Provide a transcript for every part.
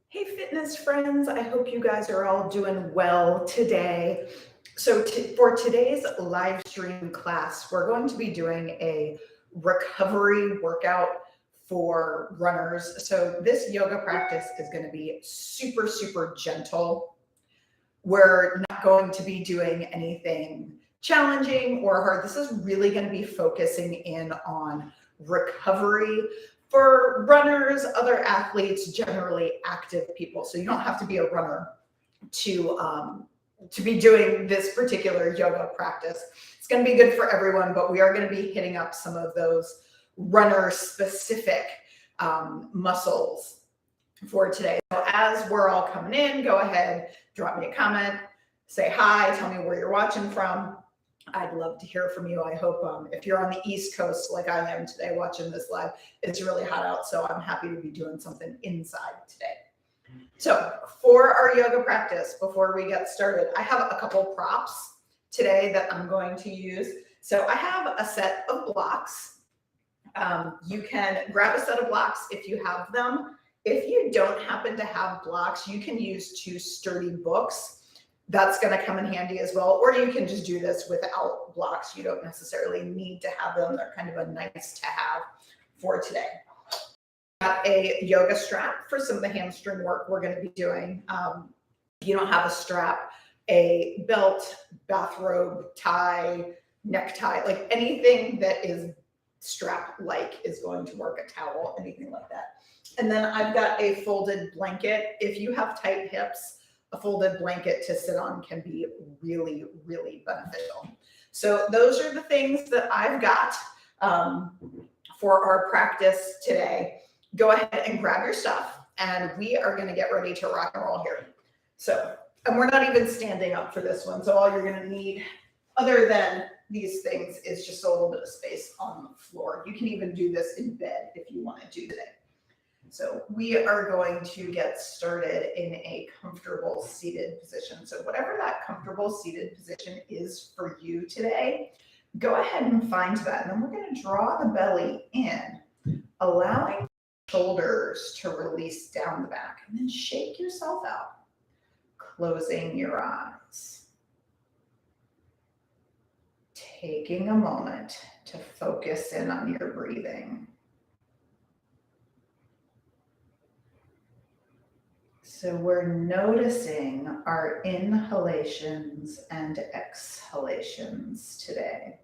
Hey, fitness friends. I hope you guys are all doing well today. So, for today's live stream class, we're going to be doing a recovery workout for runners. So, this yoga practice is going to be super, super gentle. We're not going to be doing anything challenging or hard. This is really going to be focusing in on recovery for runners, other athletes, generally active people. So you don't have to be a runner to be doing this particular yoga practice. It's going to be good for everyone, but we are going to be hitting up some of those runner specific muscles for today. So as we're all coming in, go ahead, drop me a comment, say hi, tell me where you're watching from. I'd love to hear from you. I hope if you're on the East Coast like I am today watching this live, it's really hot out, so I'm happy to be doing something inside today. So for our yoga practice, before we get started, I have a couple props today that I'm going to use. So I have a set of blocks. You can grab a set of blocks if you have them. If you don't happen to have blocks, you can use two sturdy books. That's going to come in handy as well. Or you can just do this without blocks. You don't necessarily need to have them. They're kind of a nice to have for today. Got a yoga strap for some of the hamstring work we're going to be doing. If you don't have a strap, a belt, bathrobe, tie, necktie, like anything that is strap-like is going to work, a towel, anything like that. And then I've got a folded blanket. If you have tight hips, a folded blanket to sit on can be really, really beneficial. So those are the things that I've got for our practice today. Go ahead and grab your stuff, and we are going to get ready to rock and roll here. So, and we're not even standing up for this one. So all you're going to need, other than these things, is just a little bit of space on the floor. You can even do this in bed if you want to do today. So we are going to get started in a comfortable seated position. So whatever that comfortable seated position is for you today, go ahead and find that. And then we're going to draw the belly in, allowing shoulders to release down the back, and then shake yourself out, closing your eyes. Taking a moment to focus in on your breathing. So we're noticing our inhalations and exhalations today.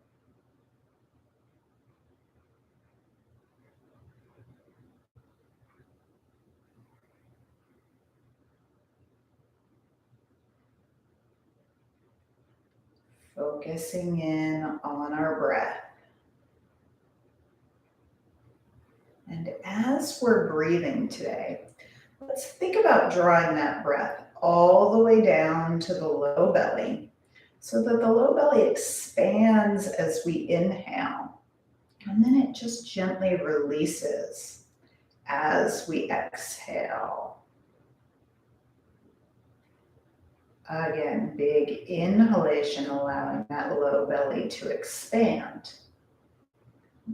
Focusing in on our breath. And as we're breathing today, let's think about drawing that breath all the way down to the low belly so that the low belly expands as we inhale. And then it just gently releases as we exhale. Again, big inhalation, allowing that low belly to expand.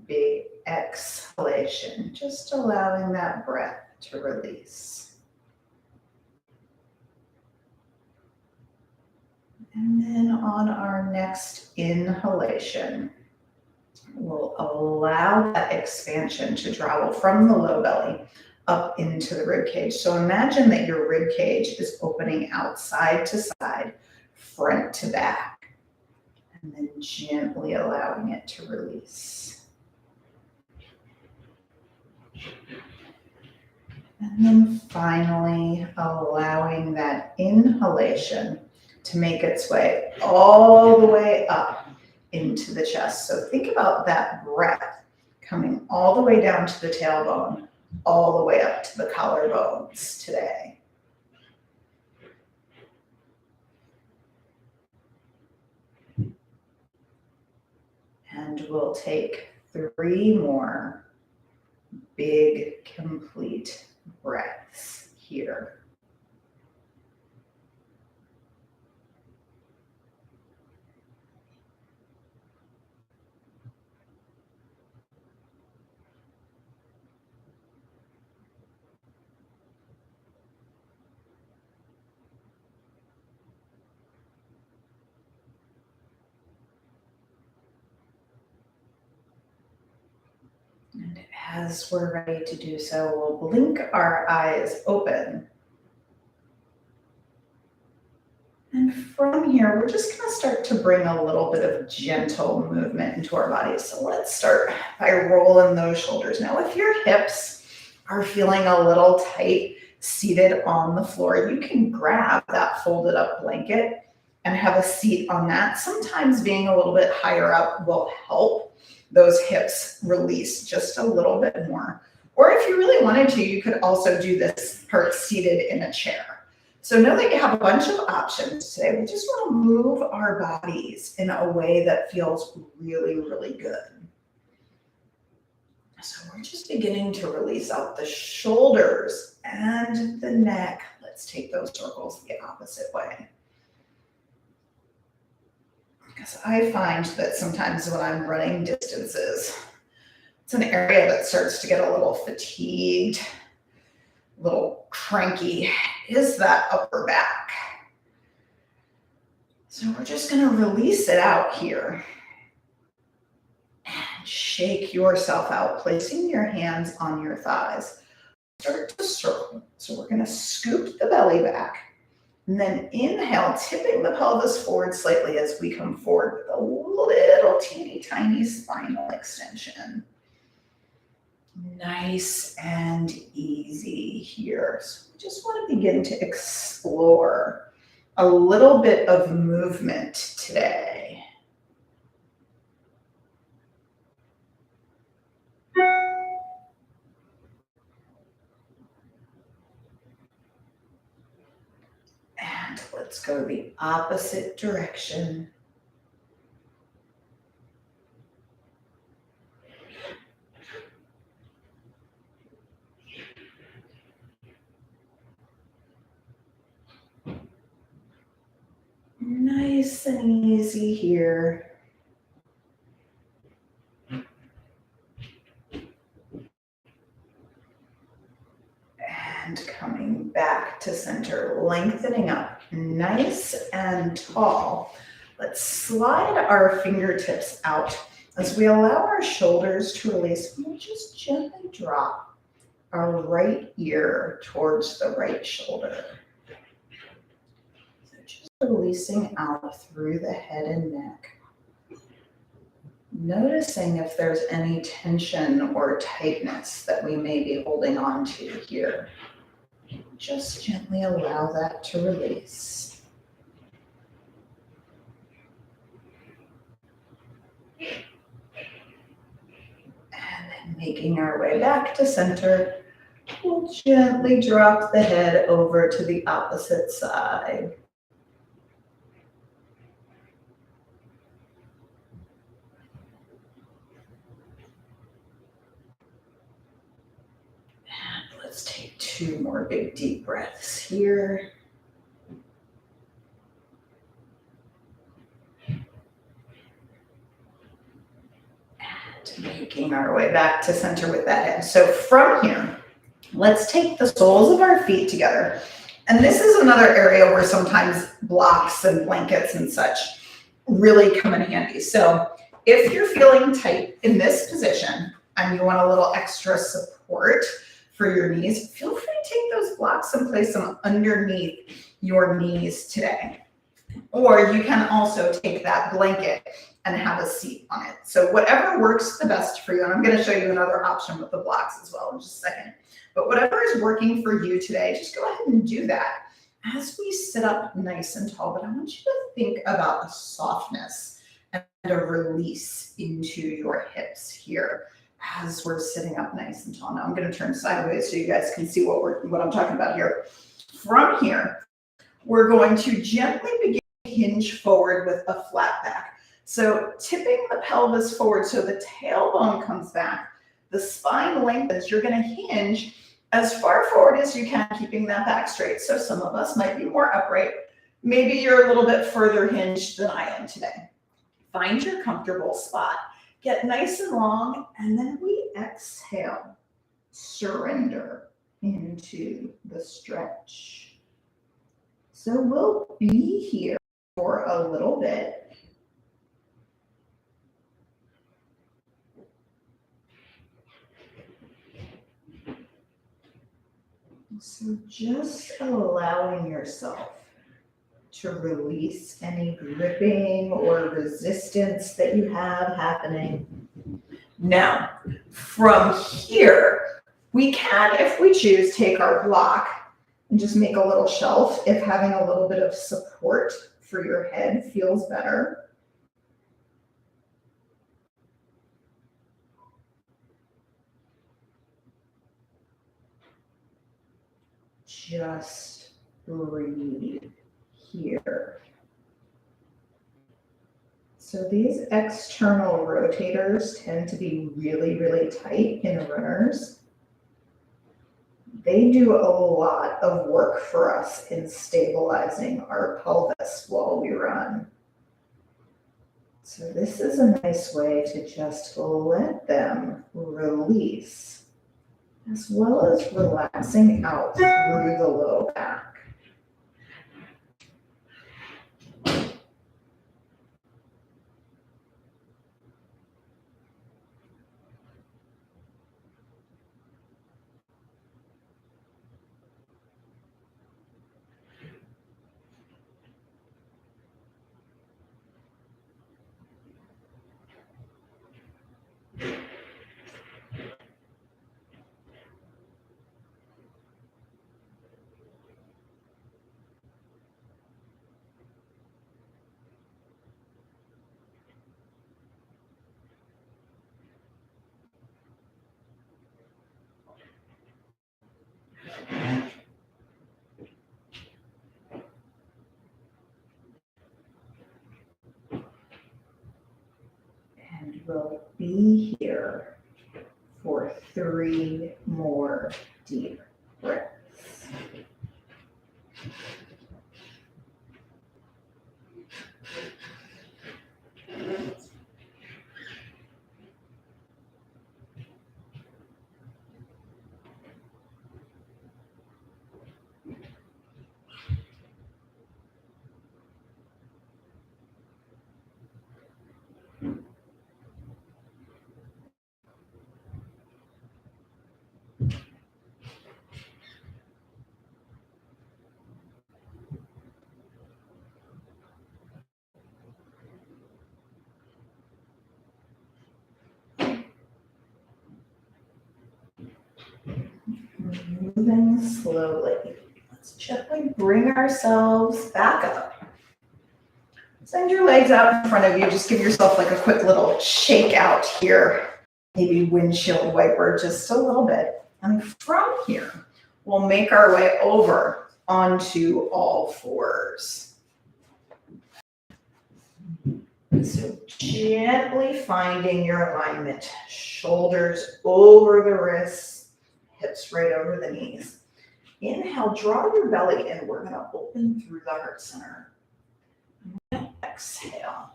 Big exhalation, just allowing that breath to release. And then on our next inhalation, we'll allow that expansion to travel from the low belly up into the rib cage. So imagine that your rib cage is opening out side to side, front to back, and then gently allowing it to release. And then finally allowing that inhalation to make its way all the way up into the chest. So think about that breath coming all the way down to the tailbone, all the way up to the collarbones today. And we'll take 3 more big, complete breaths here. As we're ready to do so, we'll blink our eyes open. And from here, we're just going to start to bring a little bit of gentle movement into our bodies. So let's start by rolling those shoulders. Now, if your hips are feeling a little tight, seated on the floor, you can grab that folded up blanket and have a seat on that. Sometimes being a little bit higher up will help those hips release just a little bit more. Or if you really wanted to, you could also do this part seated in a chair. So know that you have a bunch of options today. We just want to move our bodies in a way that feels really, really good. So we're just beginning to release out the shoulders and the neck. Let's take those circles the opposite way. Because I find that sometimes when I'm running distances, it's an area that starts to get a little fatigued, a little cranky, is that upper back. So we're just going to release it out here and shake yourself out, placing your hands on your thighs. Start to circle. So we're going to scoop the belly back and then inhale, tipping the pelvis forward slightly as we come forward with a little teeny tiny spinal extension. Nice and easy here. So we just want to begin to explore a little bit of movement today. And let's go the opposite direction. Nice and easy here. And coming back to center, lengthening up, nice and tall. Let's slide our fingertips out. As we allow our shoulders to release, we'll just gently drop our right ear towards the right shoulder. So just releasing out through the head and neck. Noticing if there's any tension or tightness that we may be holding on to here. Just gently allow that to release. And then making our way back to center, we'll gently drop the head over to the opposite side. And let's take 2 more big deep breaths here. Making our way back to center with that head. So from here, let's take the soles of our feet together. And this is another area where sometimes blocks and blankets and such really come in handy. So if you're feeling tight in this position and you want a little extra support for your knees, feel free to take those blocks and place them underneath your knees today. Or you can also take that blanket and have a seat on it. So whatever works the best for you, and I'm going to show you another option with the blocks as well in just a second. But whatever is working for you today, just go ahead and do that as we sit up nice and tall. But I want you to think about a softness and a release into your hips here as we're sitting up nice and tall. Now I'm going to turn sideways so you guys can see what I'm talking about here. From here, we're going to gently begin to hinge forward with a flat back. So tipping the pelvis forward so the tailbone comes back, the spine lengthens. You're going to hinge as far forward as you can, keeping that back straight. So some of us might be more upright. Maybe you're a little bit further hinged than I am today. Find your comfortable spot. Get nice and long, and then we exhale. Surrender into the stretch. So we'll be here for a little bit. So just allowing yourself to release any gripping or resistance that you have happening. Now, from here, we can, if we choose, take our block and just make a little shelf if having a little bit of support for your head feels better. Just breathe here. So these external rotators tend to be really, really tight in runners. They do a lot of work for us in stabilizing our pelvis while we run. So this is a nice way to just let them release, as well as relaxing out through the low back. And we'll be here for 3 more deep breaths. Moving slowly. Let's gently bring ourselves back up. Send your legs out in front of you. Just give yourself like a quick little shake out here. Maybe windshield wiper just a little bit. And from here, we'll make our way over onto all fours. So gently finding your alignment. Shoulders over the wrists, hips right over the knees. Inhale, draw your belly in. We're going to open through the heart center. Exhale,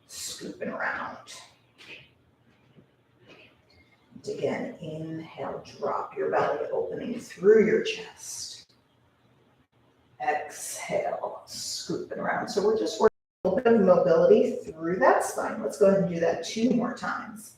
scooping around. And again, inhale, drop your belly, opening through your chest. Exhale, scooping around. So we're just working a little bit of mobility through that spine. Let's go ahead and do that 2 more times.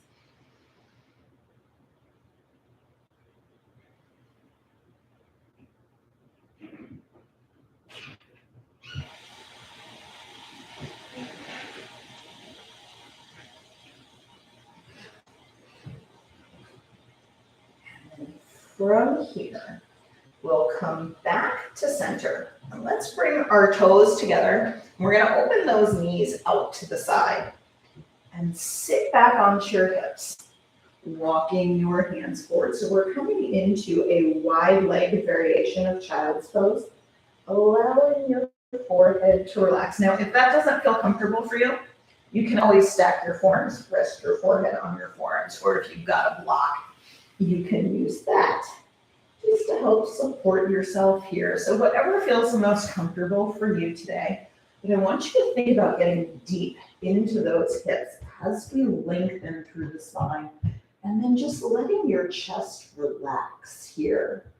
From here, we'll come back to center. And let's bring our toes together. We're going to open those knees out to the side and sit back onto your hips, walking your hands forward. So we're coming into a wide legged variation of child's pose, allowing your forehead to relax. Now, if that doesn't feel comfortable for you, you can always stack your forearms, rest your forehead on your forearms, or if you've got a block, you can use that just to help support yourself here. So whatever feels the most comfortable for you today, but I want you to think about getting deep into those hips as we lengthen through the spine, and then just letting your chest relax here.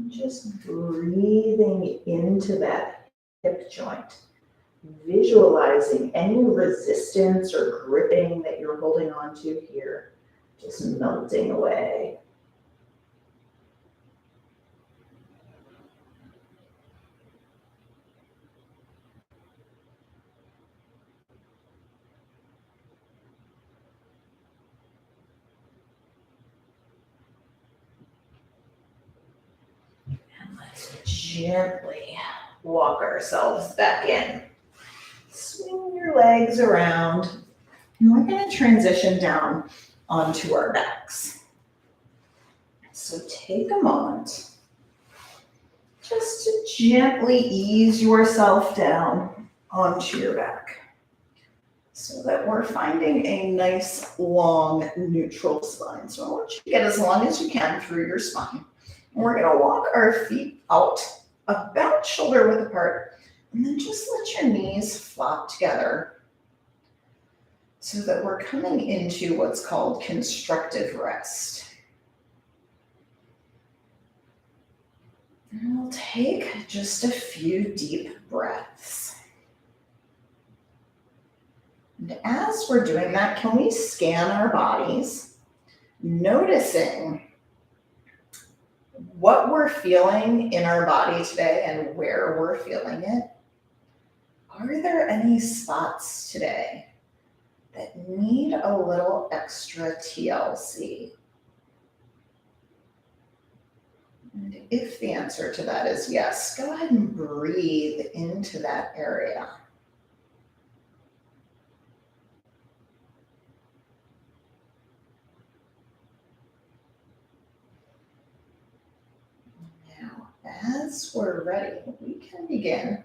Just breathing into that hip joint, visualizing any resistance or gripping that you're holding on to here, just melting away. And let's gently walk ourselves back in. Swing your legs around, and we're going to transition down onto our backs. So take a moment just to gently ease yourself down onto your back so that we're finding a nice, long, neutral spine. So I want you to get as long as you can through your spine. And we're going to walk our feet out about shoulder width apart, and then just let your knees flop together so that we're coming into what's called constructive rest. And we'll take just a few deep breaths. And as we're doing that, can we scan our bodies, noticing what we're feeling in our body today and where we're feeling it? Are there any spots today that need a little extra TLC? And if the answer to that is yes, go ahead and breathe into that area. Now, as we're ready, we can begin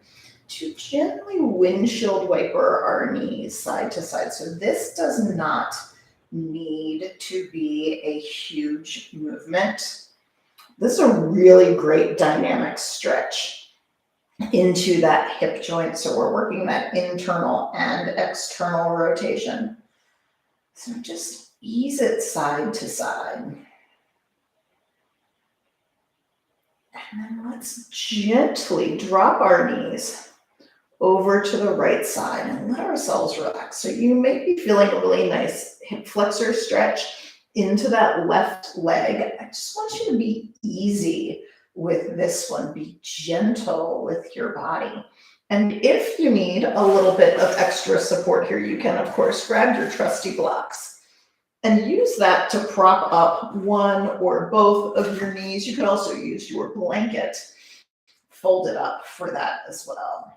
to gently windshield wiper our knees side to side. So this does not need to be a huge movement. This is a really great dynamic stretch into that hip joint. So we're working that internal and external rotation. So just ease it side to side. And then let's gently drop our knees over to the right side and let ourselves relax. So you may be feeling a really nice hip flexor stretch into that left leg. I just want you to be easy with this one. Be gentle with your body. And if you need a little bit of extra support here, you can, of course, grab your trusty blocks and use that to prop up one or both of your knees. You can also use your blanket folded up for that as well.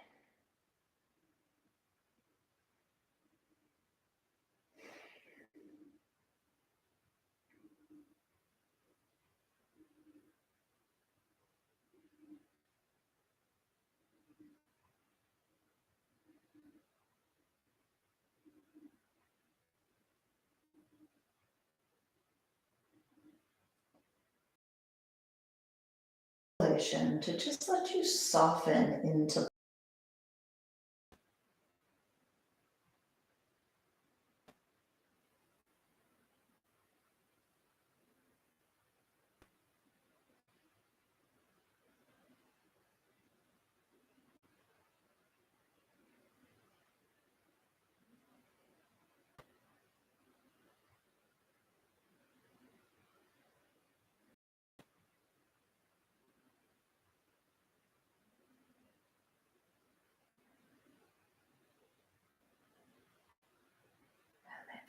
To just let you soften into.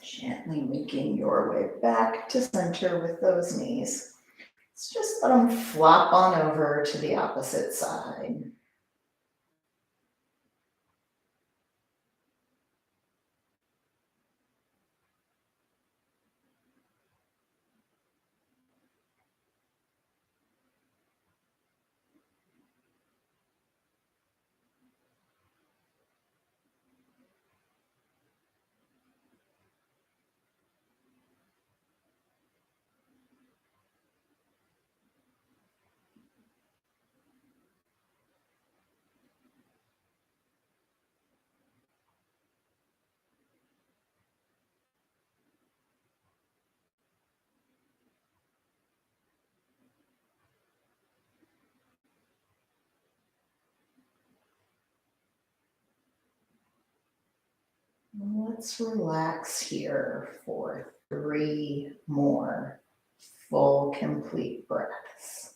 Gently making your way back to center with those knees. Let's just let them flop on over to the opposite side. Let's relax here for 3 more full, complete breaths.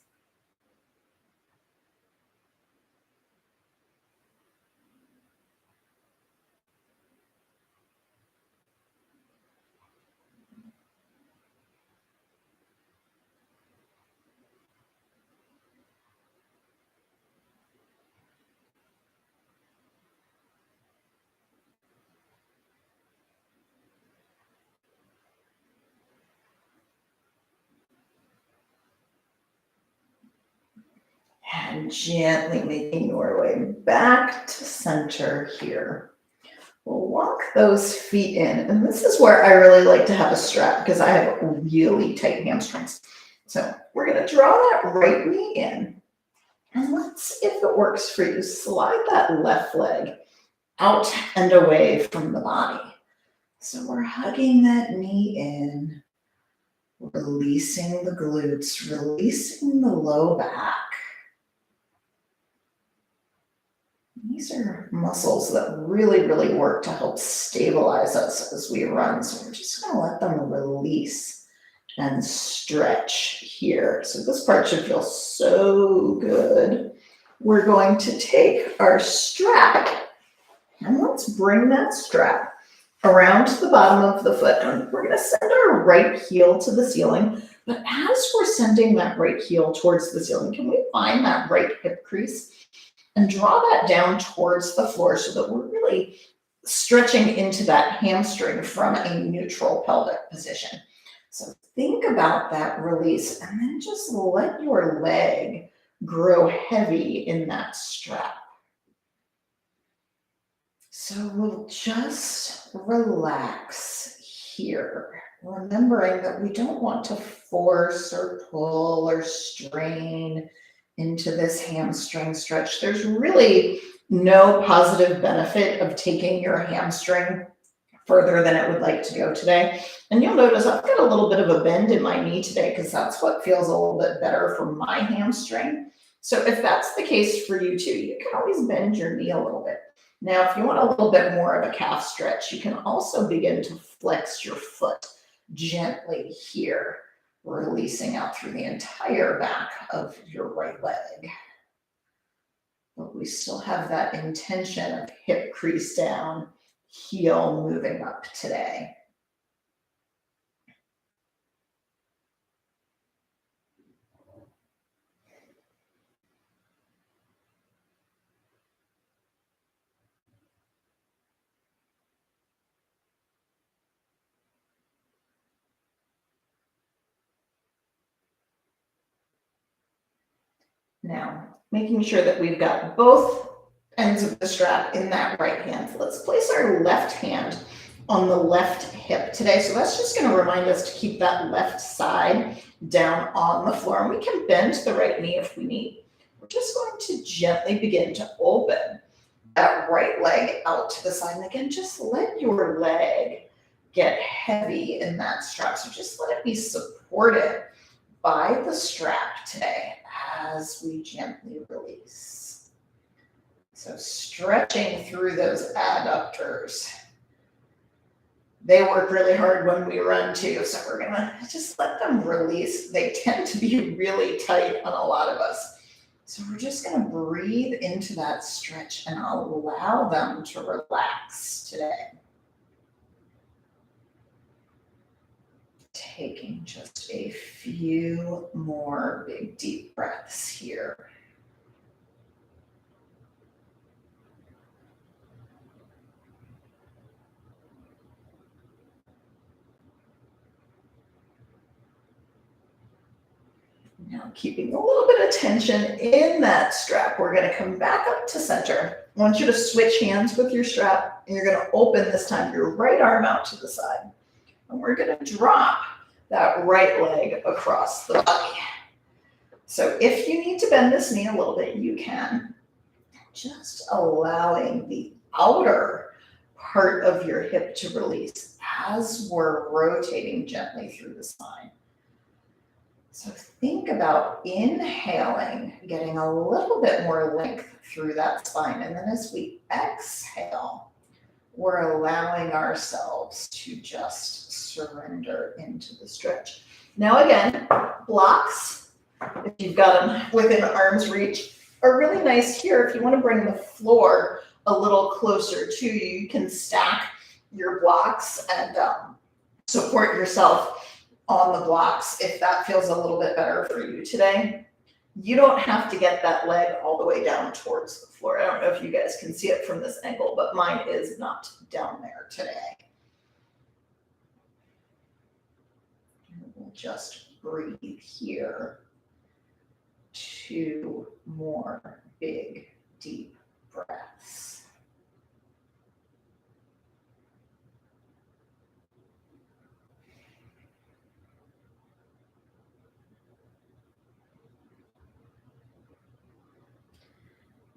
And gently making your way back to center here. We'll walk those feet in. And this is where I really like to have a strap because I have really tight hamstrings. So we're going to draw that right knee in. And let's, if it works for you, slide that left leg out and away from the body. So we're hugging that knee in, releasing the glutes, releasing the low back. These are muscles that really, really work to help stabilize us as we run. So we're just going to let them release and stretch here. So this part should feel so good. We're going to take our strap and let's bring that strap around to the bottom of the foot. And we're going to send our right heel to the ceiling. But as we're sending that right heel towards the ceiling, can we find that right hip crease and draw that down towards the floor so that we're really stretching into that hamstring from a neutral pelvic position. So think about that release and then just let your leg grow heavy in that strap. So we'll just relax here, remembering that we don't want to force or pull or strain into this hamstring stretch. There's really no positive benefit of taking your hamstring further than it would like to go today. And you'll notice I've got a little bit of a bend in my knee today because that's what feels a little bit better for my hamstring. So if that's the case for you too, you can always bend your knee a little bit. Now, if you want a little bit more of a calf stretch, you can also begin to flex your foot gently here, releasing out through the entire back of your right leg. But we still have that intention of hip crease down, heel moving up today. Now, making sure that we've got both ends of the strap in that right hand. So let's place our left hand on the left hip today. So that's just going to remind us to keep that left side down on the floor. And we can bend the right knee if we need. We're just going to gently begin to open that right leg out to the side. And again, just let your leg get heavy in that strap. So just let it be supported by the strap today as we gently release. So stretching through those adductors. They work really hard when we run too, so we're gonna just let them release. They tend to be really tight on a lot of us. So we're just gonna breathe into that stretch and allow them to relax today. Taking just a few more big deep breaths here. Now keeping a little bit of tension in that strap, we're going to come back up to center. I want you to switch hands with your strap, and you're going to open this time your right arm out to the side. And we're going to drop that right leg across the body. So if you need to bend this knee a little bit, you can. Just allowing the outer part of your hip to release as we're rotating gently through the spine. So think about inhaling, getting a little bit more length through that spine. And then as we exhale, we're allowing ourselves to just surrender into the stretch. Now again, blocks, if you've got them within arm's reach, are really nice here. If you want to bring the floor a little closer to you, you can stack your blocks and support yourself on the blocks if that feels a little bit better for you today. You don't have to get that leg all the way down towards the floor. I don't know if you guys can see it from this angle, but mine is not down there today. And we'll just breathe here. 2 more big, deep breaths.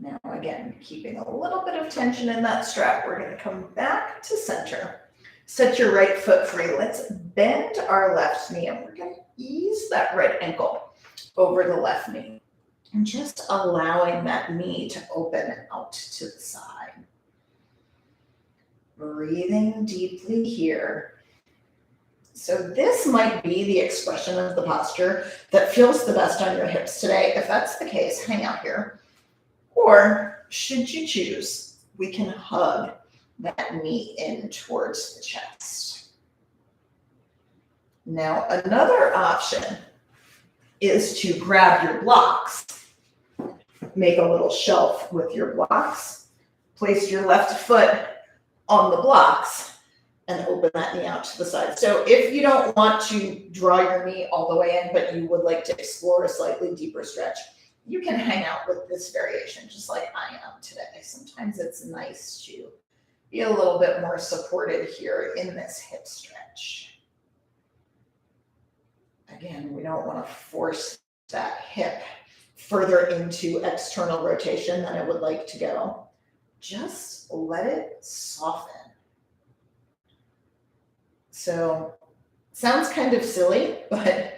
Now again, keeping a little bit of tension in that strap, we're going to come back to center. Set your right foot free. Let's bend our left knee, and we're going to ease that right ankle over the left knee. And just allowing that knee to open out to the side. Breathing deeply here. So this might be the expression of the posture that feels the best on your hips today. If that's the case, hang out here. Or should you choose, we can hug that knee in towards the chest. Now, another option is to grab your blocks. Make a little shelf with your blocks. Place your left foot on the blocks and open that knee out to the side. So if you don't want to draw your knee all the way in, but you would like to explore a slightly deeper stretch, you can hang out with this variation just like I am today. Sometimes it's nice to be a little bit more supported here in this hip stretch. Again, we don't want to force that hip further into external rotation than it would like to go. Just let it soften. So, sounds kind of silly, but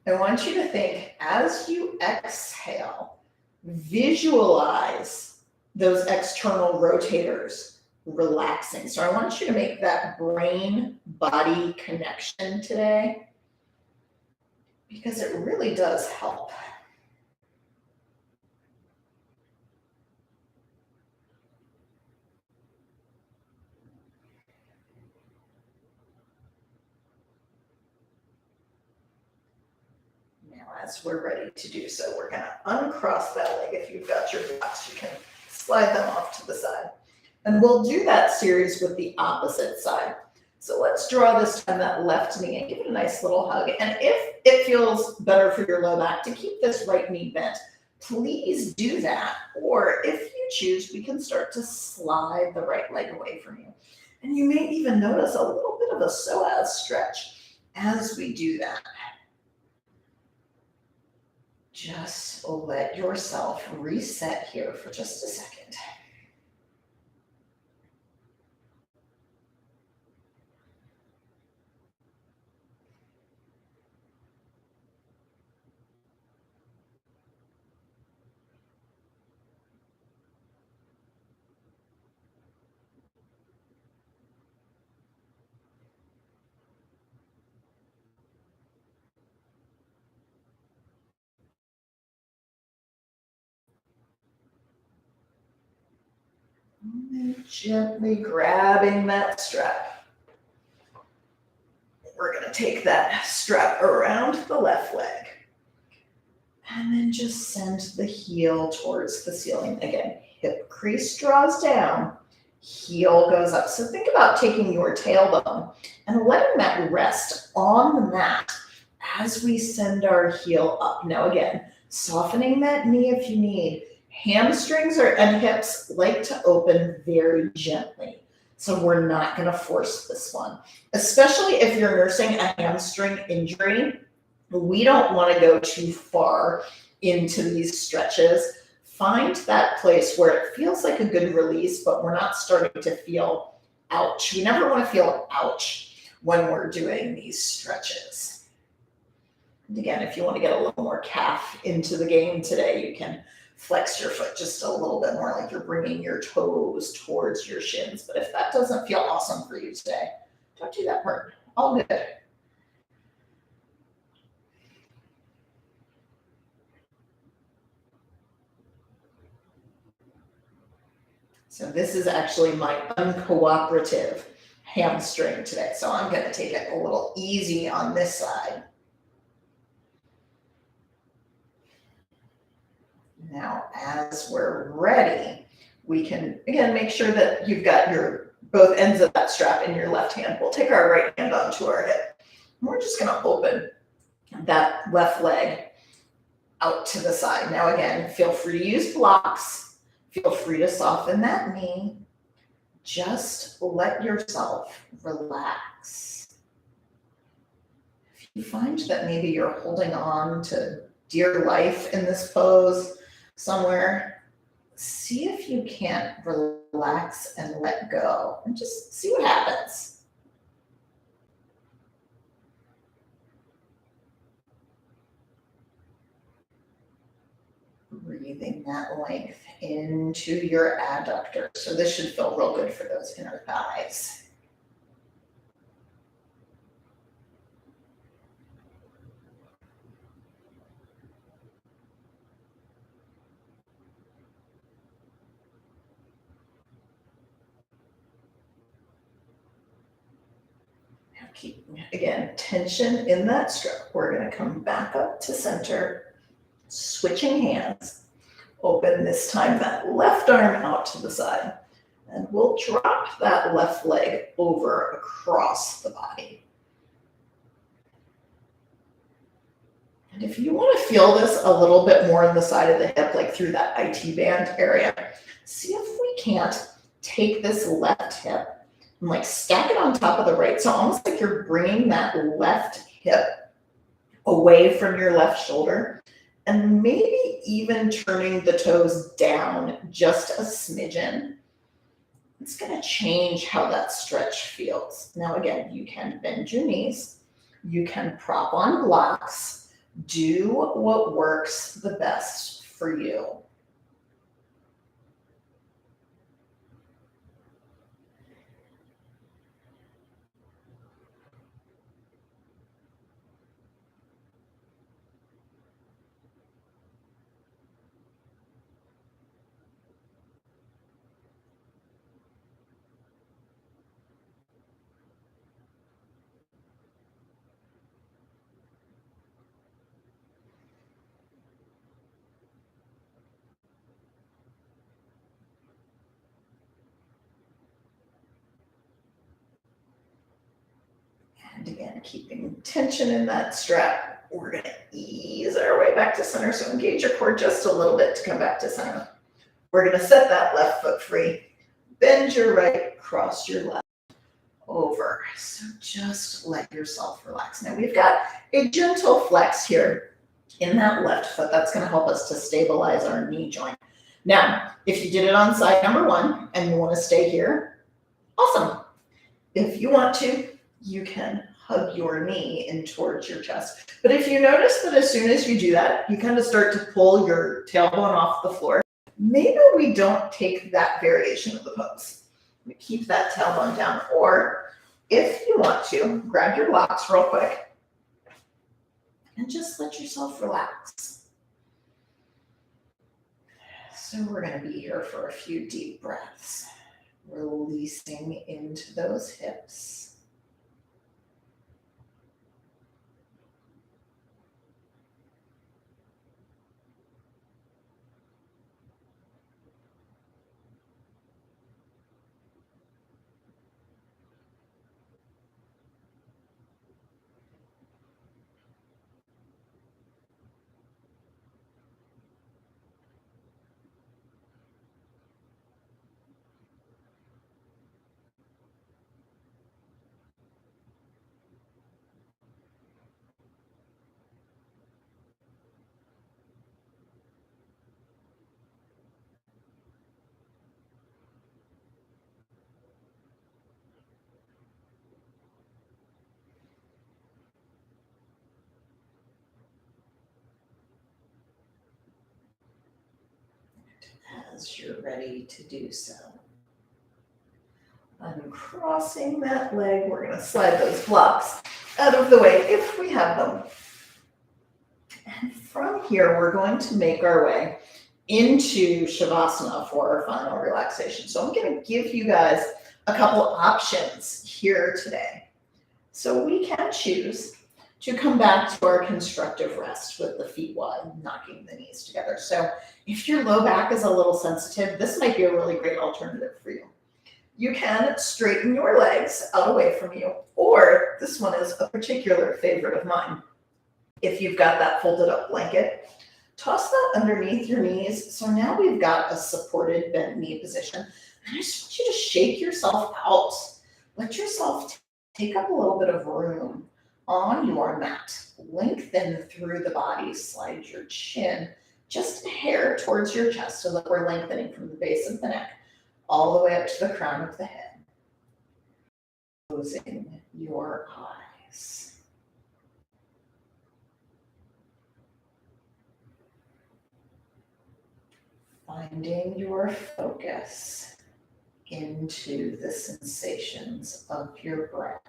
I want you to think as you exhale, visualize those external rotators relaxing. So I want you to make that brain-body connection today because it really does help. As we're ready to do so, we're going to uncross that leg. If you've got your blocks, you can slide them off to the side. And we'll do that series with the opposite side. So let's draw this time that left knee and give it a nice little hug. And if it feels better for your low back to keep this right knee bent, please do that. Or if you choose, we can start to slide the right leg away from you. And you may even notice a little bit of a psoas stretch as we do that. Just let yourself reset here for just a second. And gently grabbing that strap. We're going to take that strap around the left leg. And then just send the heel towards the ceiling. Again, hip crease draws down, heel goes up. So think about taking your tailbone and letting that rest on the mat as we send our heel up. Now again, softening that knee if you need. Hamstrings and hips like to open very gently. So we're not going to force this one, especially if you're nursing a hamstring injury. We don't want to go too far into these stretches. Find that place where it feels like a good release, but we're not starting to feel ouch. We never want to feel ouch when we're doing these stretches. And again, if you want to get a little more calf into the game today, you can flex your foot just a little bit more, like you're bringing your toes towards your shins. But if that doesn't feel awesome for you today, don't do that part. All good. So this is actually my uncooperative hamstring today. So I'm going to take it a little easy on this side. Now, as we're ready, we can, again, make sure that you've got your both ends of that strap in your left hand. We'll take our right hand onto our hip. And we're just going to open that left leg out to the side. Now, again, feel free to use blocks. Feel free to soften that knee. Just let yourself relax. If you find that maybe you're holding on to dear life in this pose somewhere, see if you can't relax and let go and just see what happens. Breathing that length into your adductor. So this should feel real good for those inner thighs. Now keep, again, tension in that strap. We're going to come back up to center, switching hands. Open this time that left arm out to the side, and we'll drop that left leg over across the body. And if you want to feel this a little bit more on the side of the hip, like through that IT band area, see if we can't take this left hip and like stack it on top of the right. So almost like you're bringing that left hip away from your left shoulder, and maybe even turning the toes down just a smidgen. It's going to change how that stretch feels. Now, again, you can bend your knees. You can prop on blocks. Do what works the best for you. And again, keeping tension in that strap, we're going to ease our way back to center. So engage your core just a little bit to come back to center. We're going to set that left foot free. Bend your right, cross your left over. So just let yourself relax. Now we've got a gentle flex here in that left foot. That's going to help us to stabilize our knee joint. Now, if you did it on side number one and you want to stay here, awesome. If you want to, you can hug your knee in towards your chest. But if you notice that as soon as you do that, you kind of start to pull your tailbone off the floor, maybe we don't take that variation of the pose. We keep that tailbone down. Or if you want to, grab your blocks real quick and just let yourself relax. So we're going to be here for a few deep breaths, releasing into those hips. as you're ready to do so. Uncrossing that leg, we're going to slide those blocks out of the way if we have them. And from here, we're going to make our way into Shavasana for our final relaxation. So I'm going to give you guys a couple options here today. So we can choose to come back to our constructive rest with the feet wide, knocking the knees together. So if your low back is a little sensitive, this might be a really great alternative for you. You can straighten your legs out away from you, or this one is a particular favorite of mine. If you've got that folded up blanket, toss that underneath your knees. So now we've got a supported bent knee position. And I just want you to shake yourself out. Let yourself take up a little bit of room on your mat. Lengthen through the body. Slide your chin just a hair towards your chest so that we're lengthening from the base of the neck all the way up to the crown of the head. Closing your eyes. Finding your focus into the sensations of your breath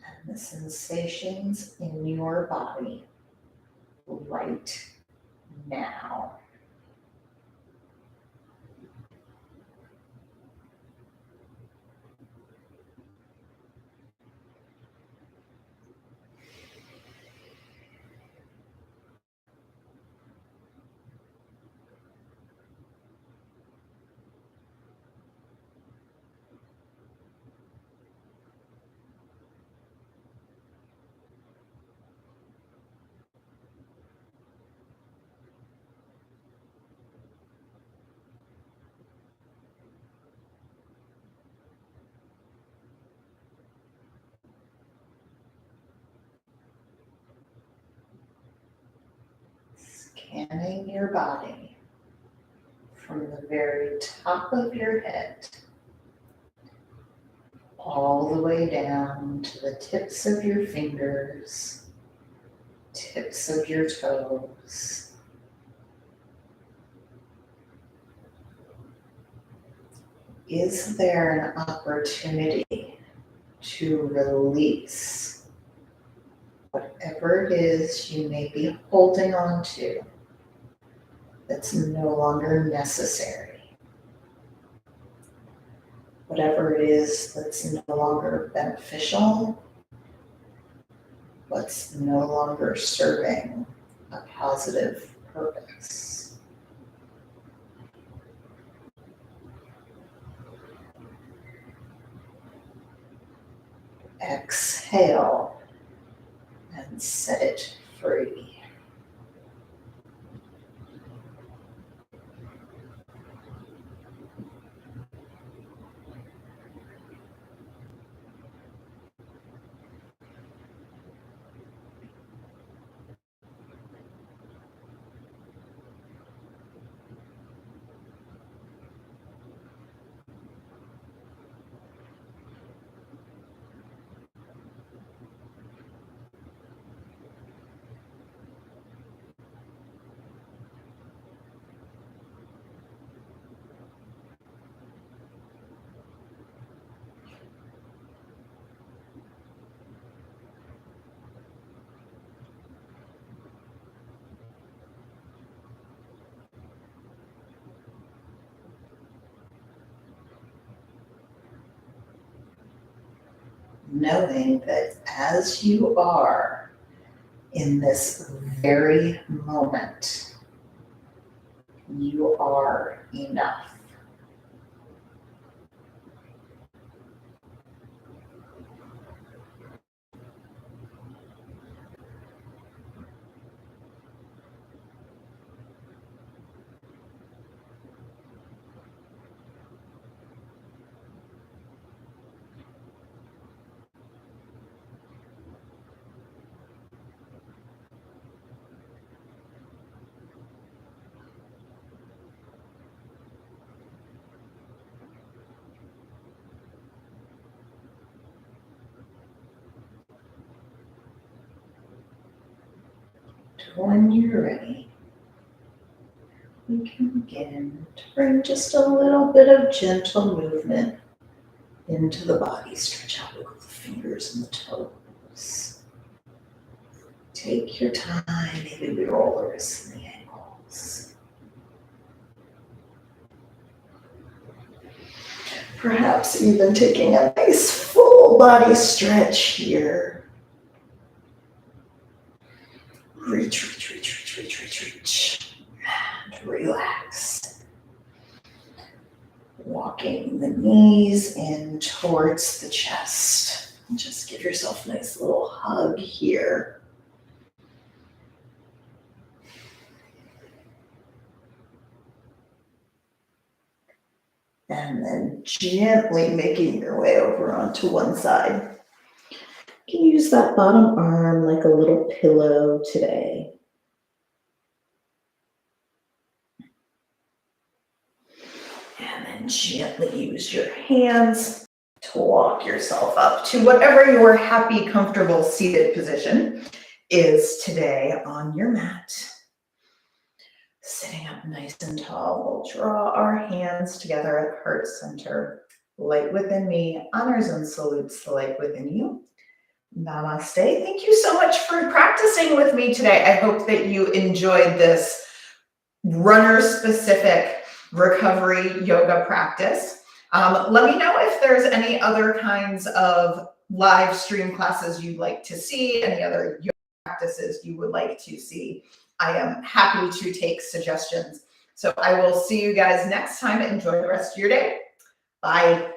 and the sensations in your body right now. Scanning your body from the very top of your head all the way down to the tips of your fingers, tips of your toes. Is there an opportunity to release whatever it is you may be holding on to that's no longer necessary? Whatever it is that's no longer beneficial, what's no longer serving a positive purpose. Exhale and set it free. Knowing that as you are in this very moment, you are enough. When you're ready, we can begin to bring just a little bit of gentle movement into the body. Stretch out, wiggle the fingers and the toes. Take your time. Maybe we roll the wrists and the ankles. Perhaps even taking a nice full body stretch here. Reach. And relax. Walking the knees in towards the chest. Just give yourself a nice little hug here. And then gently making your way over onto one side. You can use that bottom arm like a little pillow today. And then gently use your hands to walk yourself up to whatever your happy, comfortable seated position is today on your mat. Sitting up nice and tall, we'll draw our hands together at heart center. Light within me honors and salutes the light within you. Namaste. Thank you so much for practicing with me today. I hope that you enjoyed this runner-specific recovery yoga practice. Let me know if there's any other kinds of live stream classes you'd like to see, any other yoga practices you would like to see. I am happy to take suggestions. So I will see you guys next time. Enjoy the rest of your day. Bye.